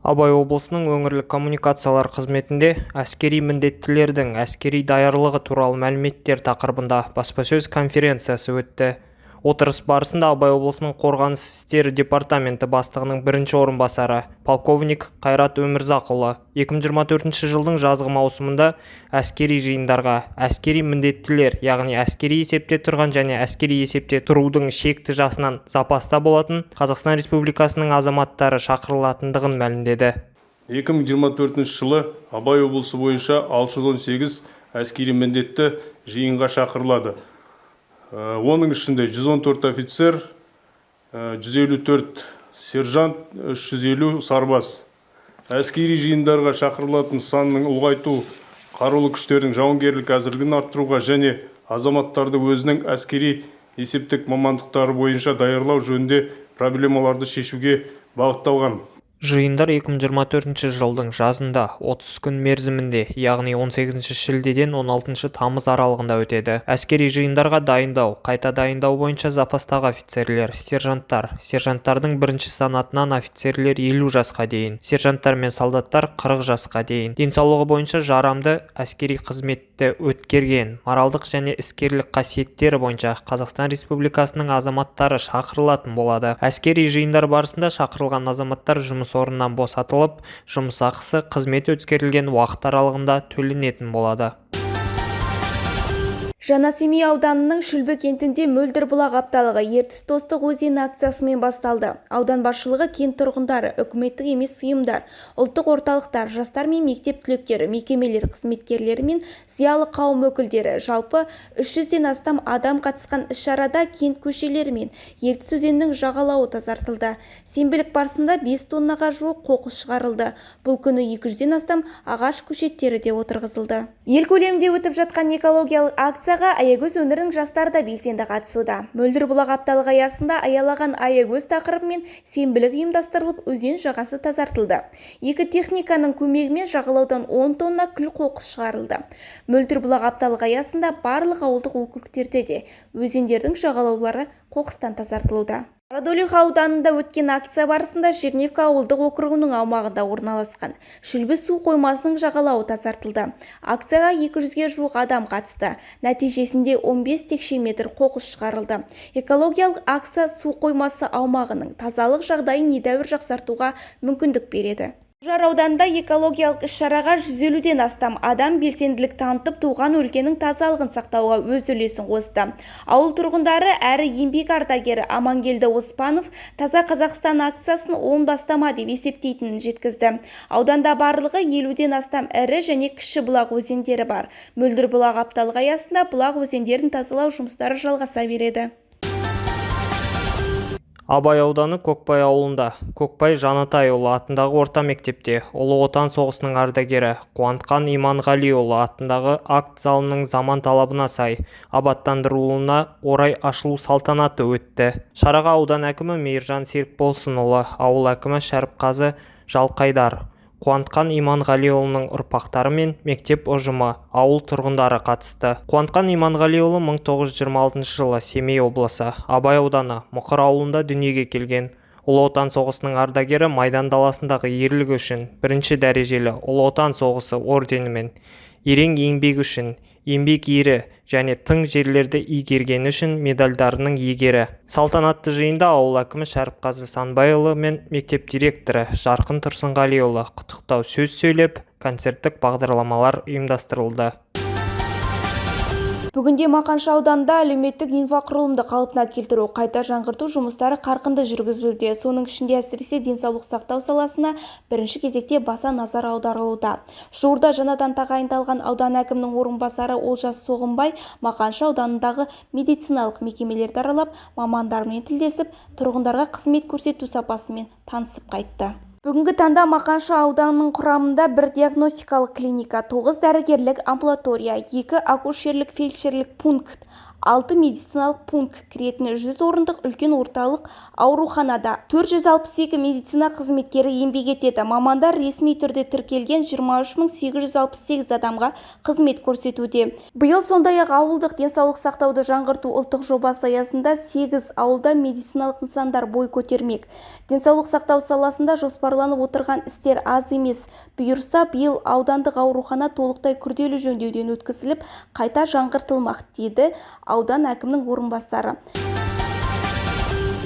Абай облысының өңірлік коммуникациялар қызметінде әскери міндеттілердің әскери даярлығы туралы мәліметтер тақырыбында баспасөз конференциясы өтті. Отырыс барысында Абай облысының қорғаныс істері департаменті бастығының бірінші орынбасары полковник Қайрат Өмірзақұлы 2024 жылдың жазғы маусымында әскери жиындарға әскери міндеттілер, яғни әскери есепте тұрған және әскери есепте тұрудың шекті жасынан запаста болатын Қазақстан Республикасының азаматтары шақырылатындығын мәлімдеді. 2024 жылы Абай облысы бойынша 618 әскери міндетті жиынға шақырылады. Оның ішінде 114 офицер, 154 сержант, 350 сарбаз. Әскери жиындарға шақырылатын санның ұлғайту, қарулы күштердің жауынгерлік әзірлігін арттыруға және азаматтарды өзінің әскери есептік мамандықтары бойынша даярлау жөнінде проблемаларды шешуге бағытталған. Жиындар 2024 жылдың жазында 30 күн мерзімінде, яғни 18 шілдеден 16 тамыз аралығында өтеді. Әскери жиындарға дайындау, қайта дайындау бойынша запастағы офицерлер, сержанттардың бірінші санатынан офицерлер 50 жасқа дейін, сержанттар мен солдаттар 40 жасқа дейін, денсаулығы бойынша жарамды, әскери қызметті өткерген, моральдық және іскерлік қасиеттері бойынша Қазақстан Республикасының азаматтары шақырылатын болады. Әскери жиындар барысында шақырылған азаматтар жұмыс орнынан босатылып, жұмыс ақысы қызмет өткерілген уақыт аралығында төленетін болады. Жаңасемей ауданының Шүлбі кентінде мөлдір бұлақ апталығы ертіс достық өзені акциясымен басталды. Аудан басшылығы кент тұрғындары, үкіметтік емес ұйымдар, ұлттық орталықтар, жастар мен мектеп түлектері, мекемелер қызметкерлері мен зиялы қауым өкілдері, жалпы 300-ден астам адам қатысқан іс-шарада кент көшелері мен ертіс өзенінің жағалауы тазартылды. Сенбілік барысында 5 тоннаға жуық қоқыс шығарылды. Бұл күні 200-ден астам ағаш көшеттері де отырғызылды. Ел көлемінде өтіп жатқан экологиялық акцияға аягөз өңірінің жастары да белсенді қатысуда. Мөлдір бұлақ апталығы аясында аялаған аягөз тақырыбымен сенбілік ұйымдастырылып, өзен жағасы тазартылды. Екі техниканың көмегімен жағалаудан 10 тонна күл қоқыс шығарылды. Мөлдір бұлақ апталығы аясында барлық ауылдық округтерде де өзендердің жағалаулары қоқыстан тазартылуда. Радулиха ауданында өткен акция барысында Жерневка ауылдық округінің аумағында орналасқан Шүлбі су қоймасының жағалауы тазартылды. Акцияға 200-ге жуық адам қатысты. Нәтижесінде 15 текше метр қоқыс шығарылды. Экологиялық акция су қоймасы аумағының тазалық жағдайын едәуір жақсартуға мүмкіндік береді. Жар ауданында экологиялық іс-шараға 150-ден астам адам белсенділік танытып, туған өлкенің тазалығын сақтауға өз үлесін қосты. Ауыл тұрғындары әрі еңбек ардагері Амангелді Оспанов Таза Қазақстан акциясын оң бастама деп есептейтінін жеткізді. Ауданда барлығы 50-ден астам ірі және кіші бұлақ өзендері бар. Мөлдір бұлақ апталығы аясында бұлақ өзендерін тазалау жұмыстары жалғаса береді. Абай ауданы Көкбай ауылында Көкбай Жанатайұлы атындағы орта мектепте Ұлы Отан соғысының ардагері Қуантқан Иманғалиұлы атындағы акт залының заман талабына сай абаттандырылуына орай ашылу салтанаты өтті. Шараға аудан әкімі Мейіржан Серікболсынұлы, ауыл әкімі Шәріпқазы Жалқайдар, Қуантқан Иманғалиұлының ұрпақтары мен мектеп ұжымы, ауыл тұрғындары қатысты. Қуантқан Иманғалиұлы 1926 жылы Семей облысы Абай ауданы Мұқыр ауылында дүниеге келген. Ұлы Отан соғысының ардагері, Майдан даласындағы ерлігі үшін бірінші дәрежелі Ұлы Отан соғысы орденімен, ерен еңбегі үшін еңбек ері және тың жерлерді игергені үшін медальдарының иегері. Салтанатты жиында ауыл әкімі Шәріпқазы Санбайұлы мен мектеп директоры Жарқын Тұрсынғалиұлы құттықтау сөз сөйлеп, концерттік бағдарламалар ұйымдастырылды. Бүгінде Мақаншы ауданында әлеуметтік инфрақұрылымды қалпына келтіру, қайта жаңғырту жұмыстары қарқынды жүргізілуде. Соның ішінде әсіресе денсаулық сақтау саласына бірінші кезекте баса назар аударылуда. Жуырда жаңадан тағайындалған аудан әкімінің орынбасары Олжас Соғымбай Мақаншы ауданындағы медициналық мекемелерді аралап, мамандармен тілдесіп, тұрғындарға қызмет көрсету сапасымен танысып қайтты. Бүгінгі таңда Мақаншы ауданының құрамында 1 диагностикалық клиника, 9 дәрігерлік амбулатория, 2 акушерлік фельдшерлік пункт, 6 медициналық пункт кіретін 100 орындық үлкен орталық ауруханада 462 медицина қызметкері еңбек етеді. Мамандар ресми түрде тіркелген 23.868 адамға қызмет көрсетуде. Биыл сондай-ақ ауылдық денсаулық сақтауды жаңғырту ұлттық жобасы аясында 8 ауылда медициналық нысандар бой көтермек. Денсаулық сақтау саласында жоспарланып отырған істер аз емес. Бұйырса, биыл аудандық аурухана толықтай күрделі жөндеуден өткізіліп, қайта жаңғыртылмақ, деді аудан әкімінің орынбасары.